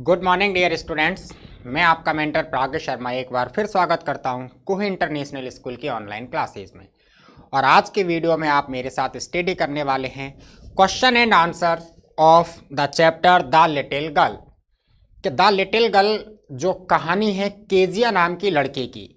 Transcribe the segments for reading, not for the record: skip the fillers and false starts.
Good morning dear students. मैं आपका mentor प्राग्ञ Sharma एक बार फिर स्वागत करता हूं कुह इंटरनेशनल स्कूल की ऑनलाइन क्लासेस में। और आज के वीडियो में आप मेरे साथ स्टडी करने वाले हैं question and answer of the chapter the little girl. कि द लिटिल गर्ल जो कहानी है केजिया नाम की लड़के की,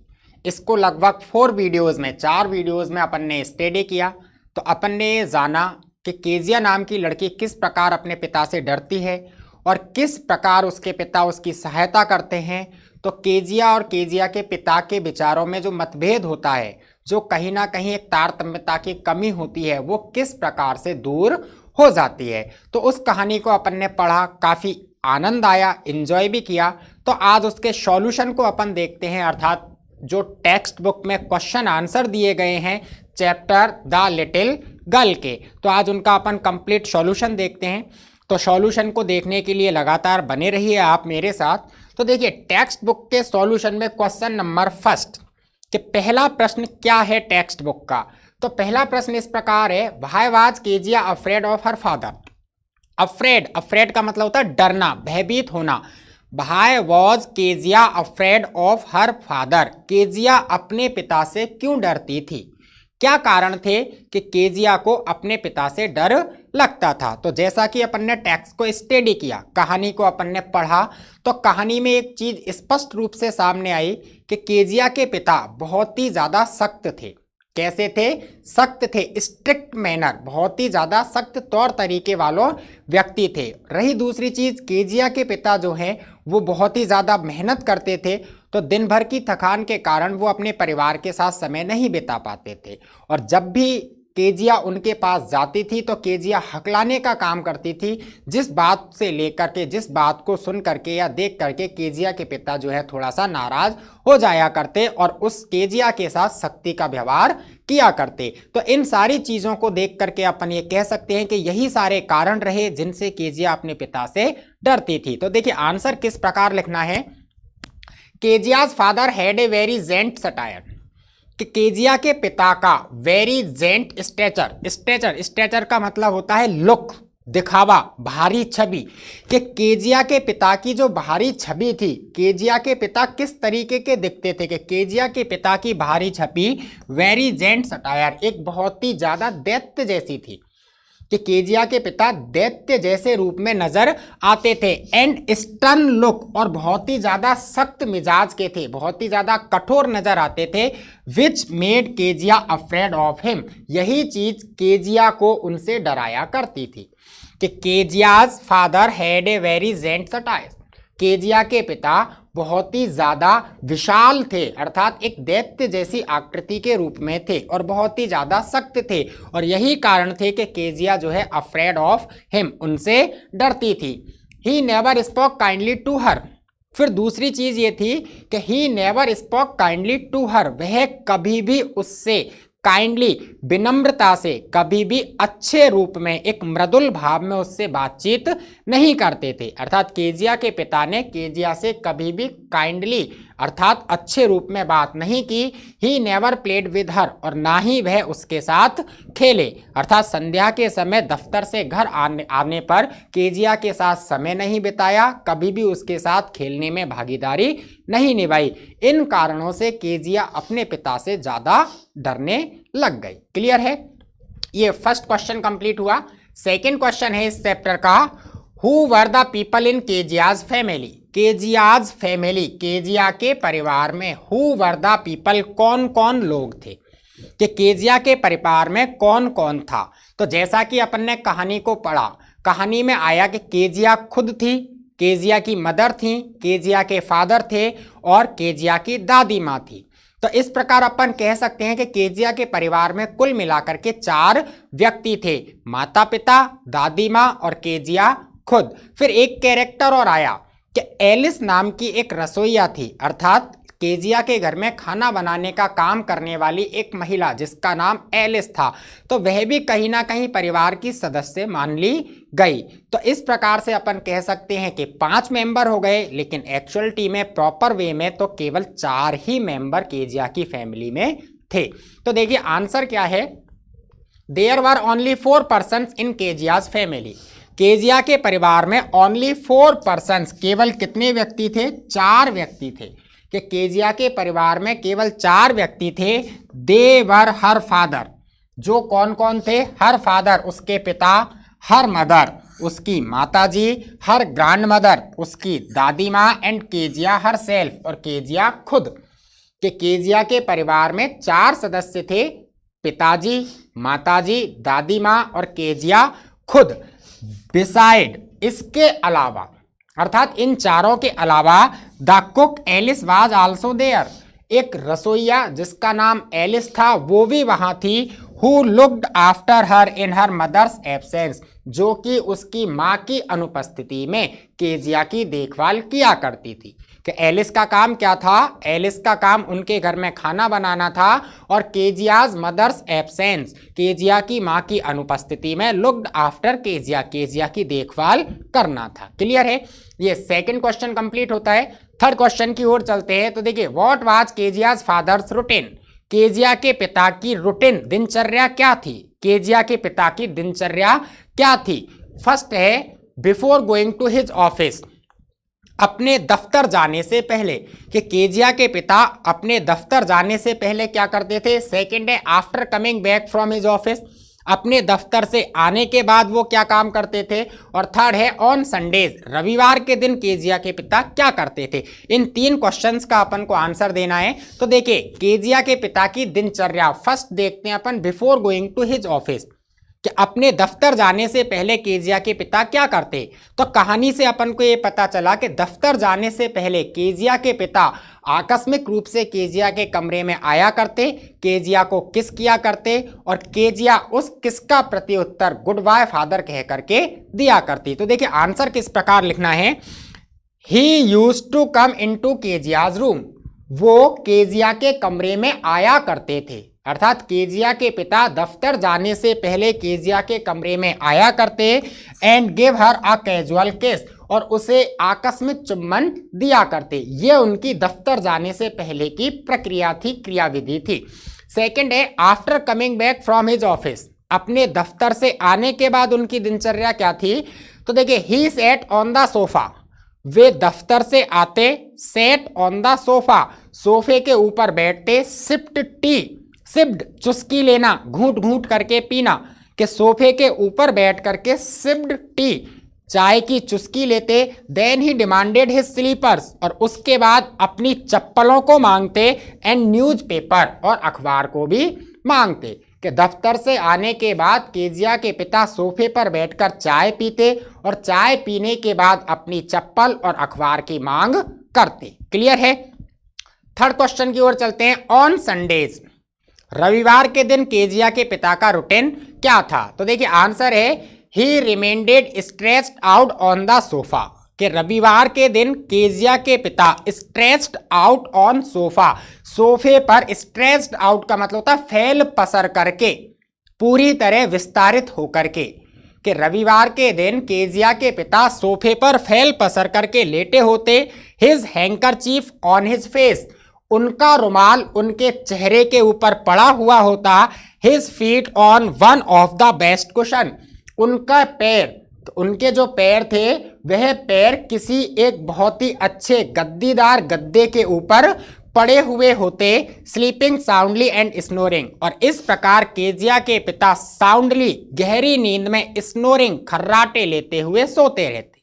इसको लगभग 4 वीडियोज़ में 4 वीडियोज़ में अपन ने स्टडी किया। तो अपन ने जाना कि केजिया नाम की लड़की किस प्रकार अपने पिता से डरती है और किस प्रकार उसके पिता उसकी सहायता करते हैं। तो केजिया और केजिया के पिता के विचारों में जो मतभेद होता है, जो कहीं ना कहीं एक तारतम्यता की कमी होती है, वो किस प्रकार से दूर हो जाती है। तो उस कहानी को अपन ने पढ़ा, काफ़ी आनंद आया, एंजॉय भी किया। तो आज उसके सॉल्यूशन को अपन देखते हैं, अर्थात जो टेक्स्ट बुक में क्वेश्चन आंसर दिए गए हैं चैप्टर द लिटिल गर्ल के, तो आज उनका अपन कंप्लीट सॉल्यूशन देखते हैं। तो सॉल्यूशन को देखने के लिए लगातार बने रहिए आप मेरे साथ। तो देखिए टेक्स्ट बुक के सॉल्यूशन में क्वेश्चन नंबर फर्स्ट कि पहला प्रश्न क्या है टेक्स्ट बुक का। तो पहला प्रश्न इस प्रकार है, why was Kezia afraid of her father. Afraid का मतलब होता है डरना, भयभीत होना। Why was Kezia afraid of her father, Kezia अपने पिता से क्यों डरती थी, क्या कारण थे कि केजिया को अपने पिता से डर लगता था। तो जैसा कि अपन ने टेक्स्ट को स्टडी किया, कहानी को अपन ने पढ़ा, तो कहानी में एक चीज स्पष्ट रूप से सामने आई कि केजिया के पिता बहुत ही ज्यादा सख्त थे। कैसे थे? सख्त थे, स्ट्रिक्ट मैनर, बहुत ही ज्यादा सख्त तौर तरीके वालों व्यक्ति थे। रही दूसरी चीज, केजिया के पिता जो हैं वो बहुत ही ज्यादा मेहनत करते थे। तो दिन भर की थकान के कारण वो अपने परिवार के साथ समय नहीं बिता पाते थे। और जब भी केजिया उनके पास जाती थी तो केजिया हकलाने का काम करती थी, जिस बात से लेकर के, जिस बात को सुन करके या देख करके केजिया के पिता जो है थोड़ा सा नाराज हो जाया करते और उस केजिया के साथ सख्ती का व्यवहार किया करते। तो इन सारी चीज़ों को देख करके अपन ये कह सकते हैं कि यही सारे कारण रहे जिनसे केजिया अपने पिता से डरती थी। तो देखिए आंसर किस प्रकार लिखना है। Kezia's father had a very gent satire, कि केजिया के पिता का वेरी जेंट स्टेचर का मतलब होता है लुक, दिखावा, भारी छवि। कि केजिया के पिता की जो भारी छवि थी, केजिया के पिता किस तरीके के दिखते थे, कि केजिया के पिता की भारी छवि वेरी जेंट सटायर, एक बहुत ही ज्यादा दैत्य जैसी थी। कि केजिया के पिता दैत्य जैसे रूप में नजर आते थे। एंड स्टर्न लुक, और बहुत ही ज्यादा सख्त मिजाज के थे, बहुत ही ज्यादा कठोर नजर आते थे। Which made Kezia afraid of him, यही चीज केजिया को उनसे डराया करती थी। कि Kezia's father had a very gent satire, Kezia के पिता बहुत ही ज्यादा विशाल थे, अर्थात एक दैत्य जैसी आकृति के रूप में थे और बहुत ही ज्यादा सख्त थे। और यही कारण थे कि केजिया जो है अफ्रेड ऑफ हिम, उनसे डरती थी। He never spoke kindly to her, फिर दूसरी चीज ये थी कि he never spoke kindly to her, वह कभी भी उससे काइंडली, विनम्रता से, कभी भी अच्छे रूप में, एक मृदुल भाव में उससे बातचीत नहीं करते थे। अर्थात केजिया के पिता ने केजिया से कभी भी काइंडली अर्थात अच्छे रूप में बात नहीं की। He never played with her, और ना ही वह उसके साथ खेले, अर्थात संध्या के समय दफ्तर से घर आने पर केजिया के साथ समय नहीं बिताया, कभी भी उसके साथ खेलने में भागीदारी नहीं निभाई। इन कारणों से केजिया अपने पिता से ज्यादा डरने लग गई। क्लियर है? ये फर्स्ट क्वेश्चन कंप्लीट हुआ। सेकंड क्वेश्चन है इस चैप्टर का, who were the people in Kezia's family. Keziah's family, Kezia के परिवार में हु वर द पीपल, कौन कौन लोग थे, कि केजिया के परिवार में कौन कौन था। तो जैसा कि अपन ने कहानी को पढ़ा, कहानी में आया कि केजिया खुद थी, केजिया की मदर थी, केजिया के फादर थे और केजिया की दादी माँ थी। तो इस प्रकार अपन कह सकते हैं कि केजिया के परिवार में कुल मिलाकर के 4 व्यक्ति थे, माता पिता, दादी माँ और केजिया खुद। फिर एक कैरेक्टर और आया कि एलिस नाम की एक रसोइया थी, अर्थात केजिया के घर में खाना बनाने का काम करने वाली एक महिला जिसका नाम एलिस था। तो वह भी कहीं ना कहीं परिवार की सदस्य मान ली गई। तो इस प्रकार से अपन कह सकते हैं कि 5 मेंबर हो गए, लेकिन एक्चुअलिटी में प्रॉपर वे में तो केवल 4 ही मेंबर केजिया की फैमिली में थे। तो देखिए आंसर क्या है, there were only 4 persons in Kezia's family. Kezia के परिवार में ओनली 4 पर्सन्स, केवल कितने व्यक्ति थे? 4 व्यक्ति थे। कि केजिया के परिवार में केवल 4 व्यक्ति थे। दे वर हर फादर, जो कौन कौन थे? हर फादर उसके पिता, हर मदर उसकी माताजी, हर ग्रैंड मदर उसकी दादी माँ, एंड केजिया हर सेल्फ, और केजिया खुद। कि केजिया के परिवार में 4 सदस्य थे, पिताजी, माताजी, दादी माँ और केजिया खुद। बिसाइड, इसके अलावा, अर्थात इन चारों के अलावा, the cook Alice was also there, एक रसोइया जिसका नाम एलिस था वो भी वहां थी। Who looked after her in her mother's absence, जो कि उसकी माँ की अनुपस्थिति में केजिया की देखभाल किया करती थी। कि एलिस का काम क्या था? एलिस का काम उनके घर में खाना बनाना था, और केजियाज मदर्स एब्सेंस, केजिया की माँ की अनुपस्थिति में लुक्ड आफ्टर केजिया, केजिया की देखभाल करना था। क्लियर है? ये सेकंड क्वेश्चन कंप्लीट होता है। थर्ड क्वेश्चन की ओर चलते हैं। तो देखिए, what was Kezia's father's routine, Kezia के पिता की रूटीन, दिनचर्या क्या थी? केजिया के पिता की दिनचर्या क्या थी? फर्स्ट है before going to his office, अपने दफ्तर जाने से पहले। कि केजिया के पिता अपने दफ्तर जाने से पहले क्या करते थे? सेकंड है after coming back from his office, अपने दफ्तर से आने के बाद वो क्या काम करते थे? और थर्ड है ऑन संडेज, रविवार के दिन केजिया के पिता क्या करते थे? इन 3 क्वेश्चंस का अपन को आंसर देना है। तो देखिए, केजिया के पिता की दिनचर्या फर्स्ट देखते हैं अपन, before going to his office, कि अपने दफ्तर जाने से पहले केजिया के पिता क्या करते। तो कहानी से अपन को ये पता चला कि दफ्तर जाने से पहले केजिया के पिता आकस्मिक रूप से केजिया के कमरे में आया करते, केजिया को किस किया करते, और केजिया उस किस का प्रत्युत्तर गुड बाय फादर कह करके दिया करती। तो देखिए, आंसर किस प्रकार लिखना है। He used to come into Kezia's room, वो केजिया के कमरे में आया करते थे। अर्थात केजिया के पिता दफ्तर जाने से पहले केजिया के कमरे में आया करते, and give her a casual किस, और उसे आकस्मिक चुम्बन दिया करते। ये उनकी दफ्तर जाने से पहले की प्रक्रिया थी, क्रियाविधि थी। सेकंड है after coming back from his office, अपने दफ्तर से आने के बाद उनकी दिनचर्या क्या थी? तो देखिए, ही सेट ऑन द सोफा, वे दफ्तर से आते, सेट ऑन द सोफा, सोफे के ऊपर बैठते, सिप्ड टी, सिप्ड चुस्की लेना, घूंट घूंट करके पीना, कि सोफे के ऊपर बैठ करके सिप्ड टी, चाय की चुस्की लेते। Then he demanded his slippers, और उसके बाद अपनी चप्पलों को मांगते, एंड न्यूज पेपर, और अखबार को भी मांगते। कि दफ्तर से आने के बाद केजिया के पिता सोफे पर बैठकर चाय पीते, और चाय पीने के बाद अपनी चप्पल और अखबार की मांग करते। क्लियर है? थर्ड क्वेश्चन की ओर चलते हैं। ऑन संडेज, रविवार के दिन केजिया के पिता का रूटीन क्या था? तो देखिए, आंसर है he remained stretched out on the sofa, कि रविवार के दिन केजिया के पिता स्ट्रेच्ड आउट ऑन सोफा, सोफे पर, स्ट्रेच्ड आउट का मतलब होता है फैल पसर करके, पूरी तरह विस्तारित होकर के। कि रविवार के दिन केजिया के पिता सोफे पर फैल पसर करके लेटे होते। His handkerchief on his face, उनका रुमाल उनके चेहरे के ऊपर पड़ा हुआ होता। His feet on one of the best cushion, उनका पैर, उनके जो पैर थे वह पैर किसी एक बहुत ही अच्छे गद्दीदार गद्दे के ऊपर पड़े हुए होते। स्लीपिंग साउंडली एंड स्नोरिंग, और इस प्रकार केजिया के पिता साउंडली, गहरी नींद में, स्नोरिंग, खर्राटे लेते हुए सोते रहते।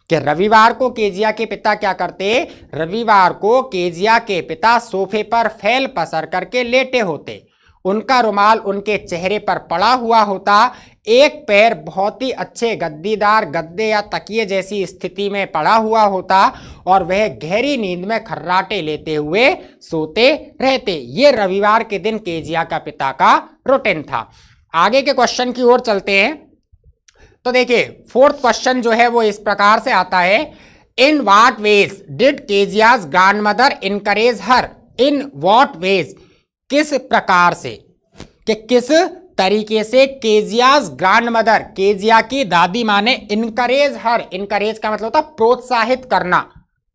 कि रविवार को केजिया के पिता क्या करते? रविवार को केजिया के पिता सोफे पर फैल पसर करके लेटे होते, उनका रुमाल उनके चेहरे पर पड़ा हुआ होता, एक पैर बहुत ही अच्छे गद्दीदार गद्दे या तकिए जैसी स्थिति में पड़ा हुआ होता, और वह गहरी नींद में खर्राटे लेते हुए सोते रहते। ये रविवार के दिन केजिया का पिता का रूटीन था। आगे के क्वेश्चन की ओर चलते हैं। तो देखिए, फोर्थ क्वेश्चन जो है वो इस प्रकार से आता है। In what ways did Kezia's grandmother encourage her, in what ways, किस प्रकार से, कि किस तरीके से केजियाज ग्रैंडमदर, केजिया की दादी माँ ने इनकरेज हर, इनकरेज का मतलब होता है प्रोत्साहित करना।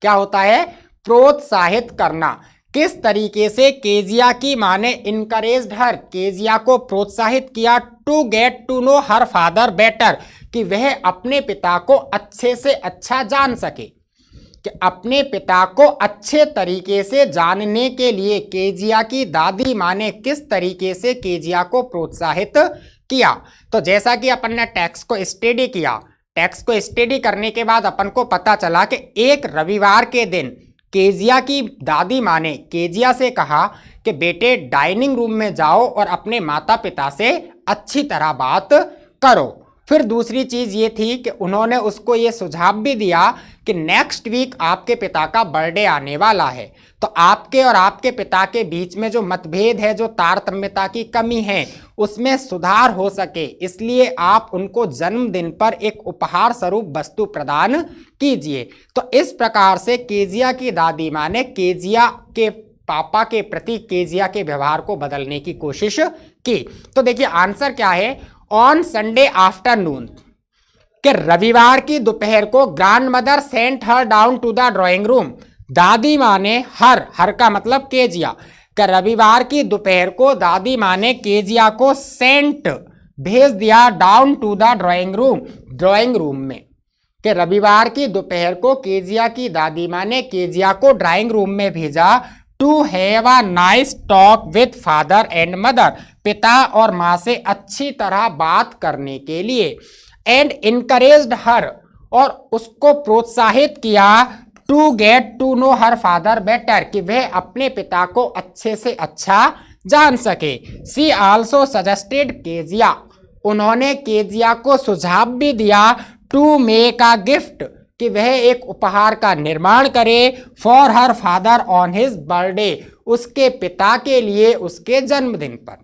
क्या होता है? प्रोत्साहित करना। किस तरीके से केजिया की माँ ने इनकरेज्ड हर, केजिया को प्रोत्साहित किया, to get to know her father better, कि वह अपने पिता को अच्छे से अच्छा जान सके, कि अपने पिता को अच्छे तरीके से जानने के लिए केजिया की दादी माँ ने किस तरीके से केजिया को प्रोत्साहित किया। तो जैसा कि अपन ने टेक्स्ट को स्टडी किया, टेक्स्ट को स्टडी करने के बाद अपन को पता चला कि एक रविवार के दिन केजिया की दादी माँ ने केजिया से कहा कि बेटे डाइनिंग रूम में जाओ और अपने माता पिता से अच्छी तरह बात करो। फिर दूसरी चीज ये थी कि उन्होंने उसको ये सुझाव भी दिया कि नेक्स्ट वीक आपके पिता का बर्थडे आने वाला है, तो आपके और आपके पिता के बीच में जो मतभेद है, जो तारतम्यता की कमी है, उसमें सुधार हो सके, इसलिए आप उनको जन्मदिन पर एक उपहार स्वरूप वस्तु प्रदान कीजिए। तो इस प्रकार से केजिया की दादी माँ ने केजिया के पापा के प्रति केजिया के व्यवहार को बदलने की कोशिश की। तो देखिए आंसर क्या है, ऑन संडे आफ्टरनून, कि रविवार की दोपहर को grandmother sent her down to the drawing room, दादी माँ ने हर का मतलब केजिया, कि रविवार की दोपहर को दादी माँ ने केजिया को सेंट भेज दिया down to the drawing room में, कि रविवार की दोपहर को केजिया की दादी माँ ने केजिया को ड्राइंग रूम में भेजा to have a nice talk with father and mother, पिता और माँ से अच्छी तरह बात करने के लिए, एंड इनकरेज्ड हर, और उसको प्रोत्साहित किया to get to know her father better, कि वह अपने पिता को अच्छे से अच्छा जान सके। सी आल्सो सजेस्टेड केजिया, उन्होंने केजिया को सुझाव भी दिया टू मेक अ गिफ्ट, कि वह एक उपहार का निर्माण करे for her father on his birthday, उसके पिता के लिए उसके जन्मदिन पर,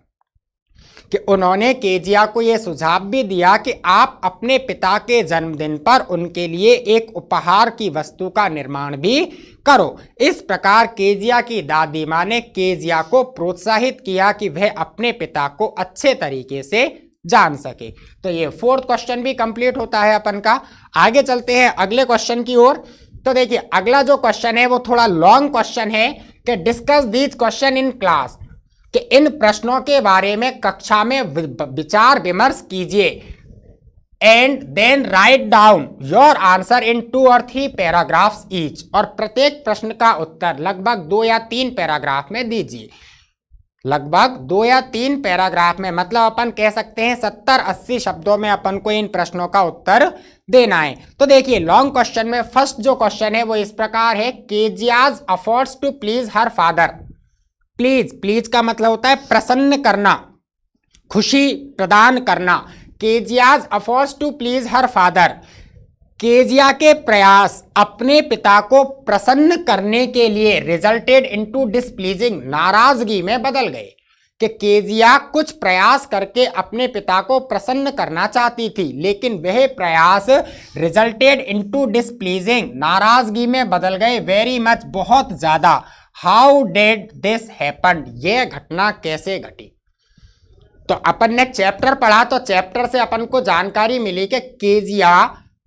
कि उन्होंने केजिया को यह सुझाव भी दिया कि आप अपने पिता के जन्मदिन पर उनके लिए एक उपहार की वस्तु का निर्माण भी करो। इस प्रकार केजिया की दादी माँ ने केजिया को प्रोत्साहित किया कि वह अपने पिता को अच्छे तरीके से जान सके। तो ये फोर्थ क्वेश्चन भी कंप्लीट होता है अपन का। आगे चलते हैं अगले क्वेश्चन की ओर। तो देखिए अगला जो क्वेश्चन है वो थोड़ा लॉन्ग क्वेश्चन है कि discuss these question in class, कि इन प्रश्नों के बारे में कक्षा में विचार विमर्श कीजिए, and then write down your answer in 2 और 3 पैराग्राफ्स ईच, और प्रत्येक प्रश्न का उत्तर लगभग 2 या 3 पैराग्राफ में दीजिए। लगभग 2 या 3 पैराग्राफ में, मतलब अपन कह सकते हैं 70-80 शब्दों में अपन को इन प्रश्नों का उत्तर देना है। तो देखिए लॉन्ग क्वेश्चन में फर्स्ट जो क्वेश्चन है वो इस प्रकार है, Kezia's efforts to please her father. Please का मतलब होता है प्रसन्न करना, खुशी प्रदान करना। Kezia's efforts to please her father, Kezia के प्रयास अपने पिता को प्रसन्न करने के लिए रिजल्टेड इनटू डिसप्लीजिंग, नाराजगी में बदल गए। कि केजिया कुछ प्रयास करके अपने पिता को प्रसन्न करना चाहती थी, लेकिन वह प्रयास रिजल्टेड इनटू डिसप्लीजिंग, नाराजगी में बदल गए। वेरी मच, बहुत ज्यादा। हाउ डिड दिस हैपन, यह घटना कैसे घटी। तो अपन ने चैप्टर पढ़ा, तो चैप्टर से अपन को जानकारी मिली कि केजिया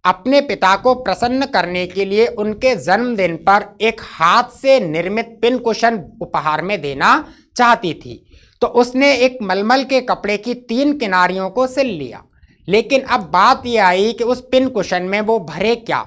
अपने पिता को प्रसन्न करने के लिए उनके जन्मदिन पर एक हाथ से निर्मित पिन कुशन उपहार में देना चाहती थी। तो उसने एक मलमल के कपड़े की 3 किनारियों को सिल लिया, लेकिन अब बात यह आई कि उस पिन कुशन में वो भरे क्या।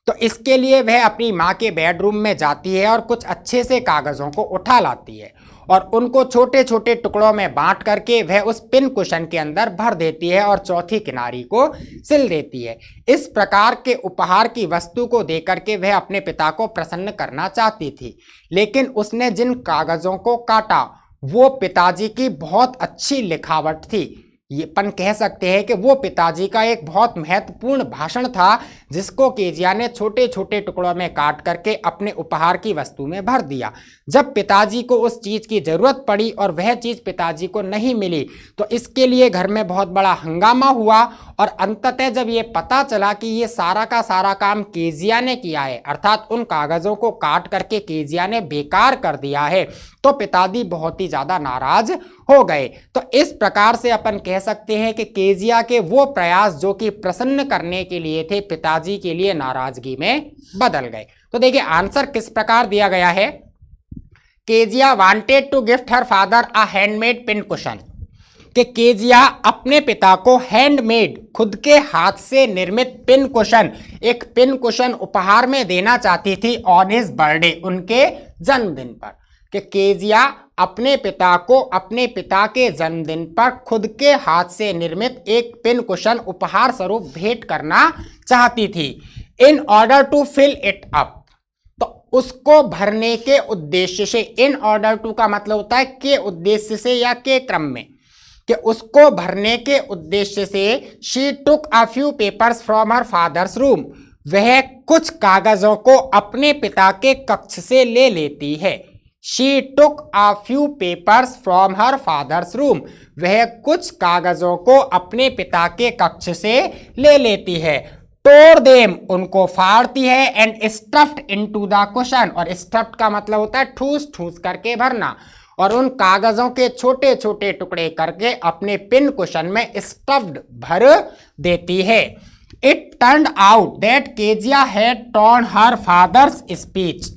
तो इसके लिए वह अपनी माँ के बेडरूम में जाती है और कुछ अच्छे से कागजों को उठा लाती है और उनको छोटे छोटे टुकड़ों में बांट करके वह उस पिन कुशन के अंदर भर देती है और चौथी किनारी को सिल देती है। इस प्रकार के उपहार की वस्तु को देकर के वह अपने पिता को प्रसन्न करना चाहती थी, लेकिन उसने जिन कागजों को काटा वो पिताजी की बहुत अच्छी लिखावट थी। ये अपन कह सकते हैं कि वो पिताजी का एक बहुत महत्वपूर्ण भाषण था, जिसको केजिया ने छोटे छोटे टुकड़ों में काट करके अपने उपहार की वस्तु में भर दिया। जब पिताजी को उस चीज़ की ज़रूरत पड़ी और वह चीज़ पिताजी को नहीं मिली, तो इसके लिए घर में बहुत बड़ा हंगामा हुआ और अंततः जब ये पता चला कि ये सारा का सारा काम केजिया ने किया है, अर्थात उन कागज़ों को काट करके केजिया ने बेकार कर दिया है, तो पिताजी बहुत ही ज़्यादा नाराज हो गए। तो इस प्रकार से अपन कह सकते हैं कि केजिया के वो प्रयास जो कि प्रसन्न करने के लिए थे, पिताजी के लिए नाराजगी में बदल गए। तो देखिए आंसर किस प्रकार दिया गया है। Kezia wanted to gift her father a handmade pin cushion, कि केजिया अपने पिता को हैंडमेड, खुद के हाथ से निर्मित पिन कुशन, एक पिन कुशन उपहार में देना चाहती थी ऑन हिज बर्थडे, उनके जन्मदिन पर। कि केजिया अपने पिता को अपने पिता के जन्मदिन पर खुद के हाथ से निर्मित एक पिन कुशन उपहार स्वरूप भेंट करना चाहती थी। In order to fill it up, तो उसको भरने के उद्देश्य से, इन ऑर्डर टू का मतलब होता है के उद्देश्य से या के क्रम में, कि उसको भरने के उद्देश्य से she took a few papers from her father's room, वह कुछ कागजों को अपने पिता के कक्ष से ले लेती है। She took a few papers from her father's room, वह कुछ कागजों को अपने पिता के कक्ष से ले लेती है। तोड़ देम, उनको फाड़ती है। And stuffed into the cushion, और स्टफ्ड का मतलब होता है ठूस ठूस करके भरना, और उन कागजों के छोटे छोटे टुकड़े करके अपने पिन कुशन में स्टफ्ड भर देती है। It turned out that Kezia had torn her father's speech,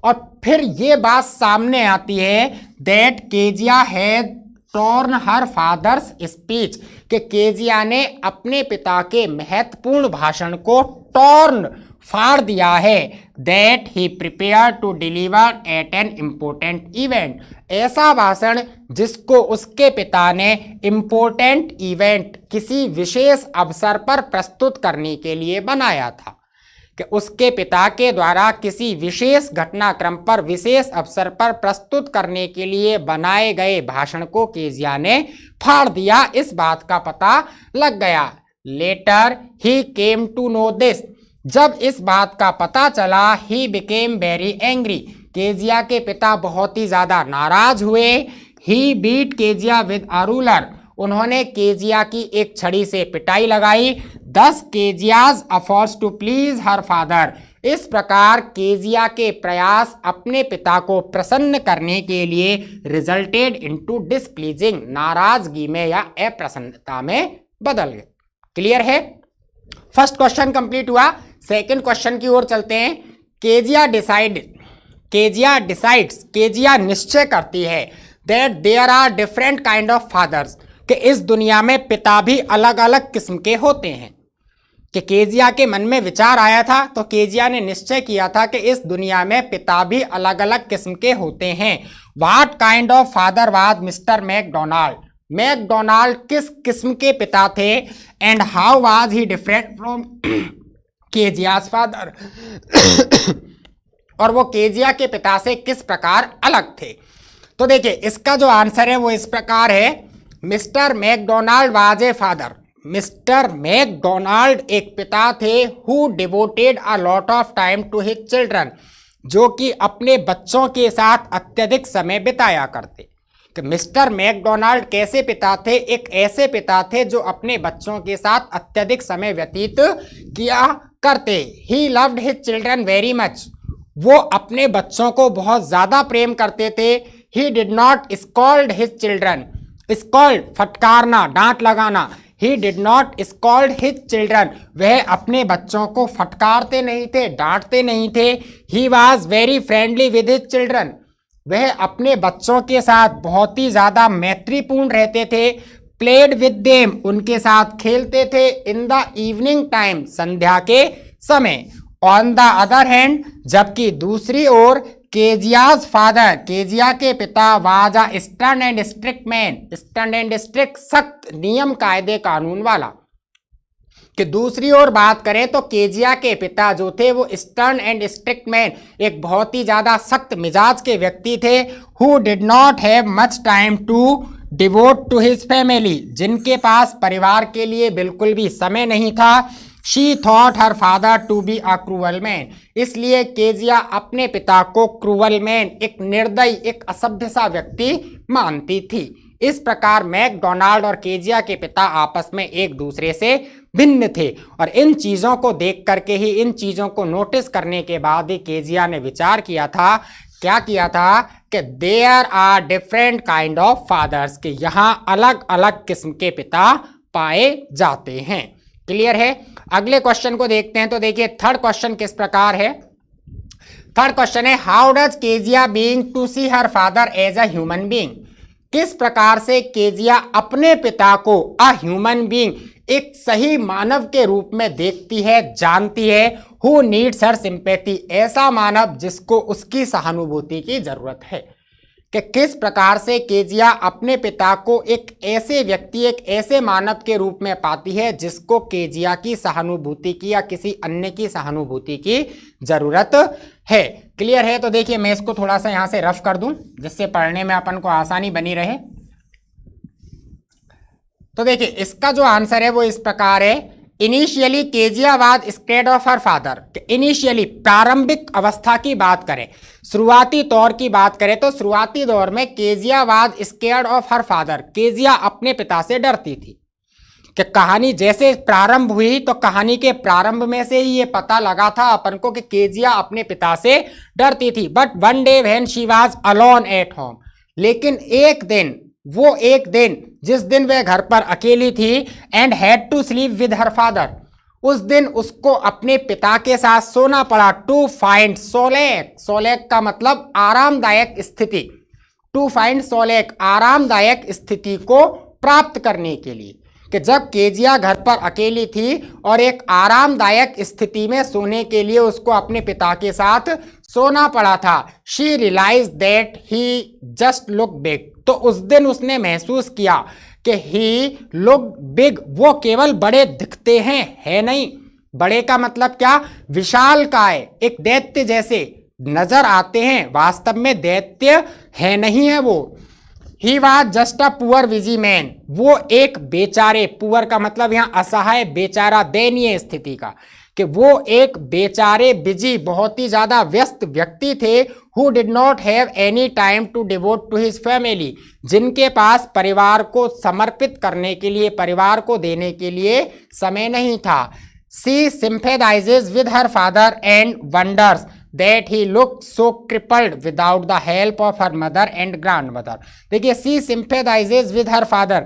और फिर ये बात सामने आती है that Kezia had torn her father's speech, कि केजिया ने अपने पिता के महत्वपूर्ण भाषण को टॉर्न, फाड़ दिया है। That he prepare to deliver at an important event, ऐसा भाषण जिसको उसके पिता ने इम्पोर्टेंट इवेंट, किसी विशेष अवसर पर प्रस्तुत करने के लिए बनाया था। कि उसके पिता के द्वारा किसी विशेष घटनाक्रम पर, विशेष अवसर पर प्रस्तुत करने के लिए बनाए गए भाषण को केजिया ने फाड़ दिया, इस बात का पता लग गया। Later he came to know this, जब इस बात का पता चला, he became very angry, Kezia के पिता बहुत ही ज्यादा नाराज हुए। He beat Kezia with a ruler, उन्होंने केजिया की एक छड़ी से पिटाई लगाई। 10 Kezia's efforts to please her father, इस प्रकार केजिया के प्रयास अपने पिता को प्रसन्न करने के लिए रिजल्टेड इनटू डिसप्लीजिंग, नाराजगी में या अप्रसन्नता में बदल गए। क्लियर है? फर्स्ट क्वेश्चन कंप्लीट हुआ। सेकंड क्वेश्चन की ओर चलते हैं। केजिया डिसाइड्स, केजिया निश्चय करती है that there are different kind of fathers, कि इस दुनिया में पिता भी अलग अलग किस्म के होते हैं। कि केजिया के मन में विचार आया था, तो केजिया ने निश्चय किया था कि इस दुनिया में पिता भी अलग अलग किस्म के होते हैं। What kind of father was Mr McDonald, McDonald किस किस्म के पिता थे। And how was he different from Kezia's father, और वो केजिया के पिता से किस प्रकार अलग थे। तो देखिए इसका जो आंसर है वो इस प्रकार है। Mr McDonald was a father, Mr McDonald एक पिता थे। Who devoted a lot of time to his children, जो कि अपने बच्चों के साथ अत्यधिक समय बिताया करते। कि मिस्टर मैकडोनाल्ड कैसे पिता थे? एक ऐसे पिता थे जो अपने बच्चों के साथ अत्यधिक समय व्यतीत किया करते। He loved his children very much, वो अपने बच्चों को बहुत ज्यादा प्रेम करते थे। He did not scold his children, scold फटकारना, डांट लगाना। He did not scold his children, वह अपने बच्चों को फटकारते नहीं थे, डांटते नहीं थे। He was very friendly with his children, वह अपने बच्चों के साथ बहुत ही ज्यादा मैत्रीपूर्ण रहते थे। प्लेड विद देम, उनके साथ खेलते थे। इन द इवनिंग टाइम, संध्या के समय। ऑन द अदर हैंड, जबकि दूसरी ओर केजियाज फादर, केजिया के पिता was a stern and strict man, stern and strict, सख्त नियम कायदे कानून वाला। कि दूसरी ओर बात करें तो केजिया के पिता जो थे वो स्टर्न एंड स्ट्रिक्ट मैन, एक बहुत ही ज्यादा सख्त मिजाज के व्यक्ति थे। Who did not have much time to devote to his family, जिनके पास परिवार के लिए बिल्कुल भी समय नहीं था। She thought her father to be a cruel man, इसलिए केजिया अपने पिता को क्रूअल मैन, एक निर्दयी, एक असभ्य सा व्यक्ति मानती थी। इस प्रकार मैकडोनाल्ड और केजिया के पिता आपस में एक दूसरे से भिन्न थे, और इन चीजों को देख करके ही, इन चीजों को नोटिस करने के बाद ही केजिया ने विचार किया था, क्या किया था, कि there are different kind of fathers, कि यहाँ अलग अलग किस्म के पिता पाए जाते हैं। क्लियर है? अगले क्वेश्चन को देखते हैं। तो देखिए थर्ड क्वेश्चन किस प्रकार है। थर्ड क्वेश्चन है, how does Kezia being to see her father as a human being, किस प्रकार से केजिया अपने पिता को अ ह्यूमन बीइंग, एक सही मानव के रूप में देखती है, जानती है। हु नीड्स हर सिंपैथी, ऐसा मानव जिसको उसकी सहानुभूति की जरूरत है। कि किस प्रकार से केजिया अपने पिता को एक ऐसे व्यक्ति, एक ऐसे मानव के रूप में पाती है जिसको केजिया की सहानुभूति की या किसी अन्य की सहानुभूति की जरूरत है। क्लियर है? तो देखिए मैं इसको थोड़ा सा यहां से रफ कर दूं जिससे पढ़ने में अपन को आसानी बनी रहे। तो देखिए इसका जो आंसर है वो इस प्रकार है। Initially Kezia was scared of her father. Initially, प्रारंभिक अवस्था की बात करें, शुरुआती तौर की बात करें तो शुरुआती दौर में Kezia was scared of her father, Kezia अपने पिता से डरती थी। कि कहानी जैसे प्रारंभ हुई तो कहानी के प्रारंभ में से ही ये पता लगा था अपन को कि केजिया अपने पिता से डरती थी। But one day when she was alone at home, लेकिन एक दिन, वो एक दिन जिस दिन वह घर पर अकेली थी, and had to sleep with her father, उस दिन उसको अपने पिता के साथ सोना पड़ा। टू फाइंड सोलेक, सोलेक का मतलब आरामदायक स्थिति, टू फाइंड सोलेक, आरामदायक स्थिति को प्राप्त करने के लिए। कि जब केजिया घर पर अकेली थी और एक आरामदायक स्थिति में सोने के लिए उसको अपने पिता के साथ सोना पड़ा था। She realize that he just look big, तो उस दिन उसने महसूस किया कि ही लुक बिग, वो केवल बड़े दिखते हैं, है नहीं। बड़े का मतलब क्या? विशाल काय, एक दैत्य जैसे नजर आते हैं, वास्तव में दैत्य है नहीं है वो। He was just a poor busy man, वो एक बेचारे, पुअर का मतलब यहाँ असहाय, बेचारा, दयनीय स्थिति का, कि वो एक बेचारे, बिजी, बहुत ही ज्यादा व्यस्त व्यक्ति थे। Who did not have any time to devote to his family, जिनके पास परिवार को समर्पित करने के लिए, परिवार को देने के लिए समय नहीं था। She sympathises with her father and wonders that he looked so crippled without the help of her mother and grandmother। देखिए सी sympathizes with her father,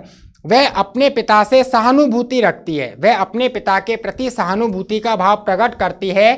वह अपने पिता से सहानुभूति रखती है, वह अपने पिता के प्रति सहानुभूति का भाव प्रकट करती है।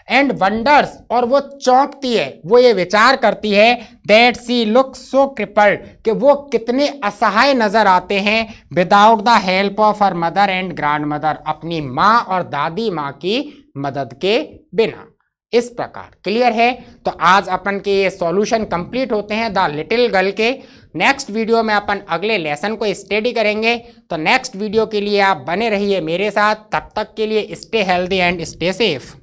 एंड वंडर्स, और वो चौंकती है, वो ये विचार करती है that see look so crippled, कि वो कितने असहाय नजर आते हैं। Without the help of her mother and grandmother, अपनी माँ और दादी माँ की मदद के बिना। इस प्रकार क्लियर है? तो आज अपन के ये सॉल्यूशन कंप्लीट होते हैं द लिटिल गर्ल के। नेक्स्ट वीडियो में अपन अगले लेसन को स्टडी करेंगे। तो नेक्स्ट वीडियो के लिए आप बने रहिए मेरे साथ। तब तक के लिए stay healthy and stay safe.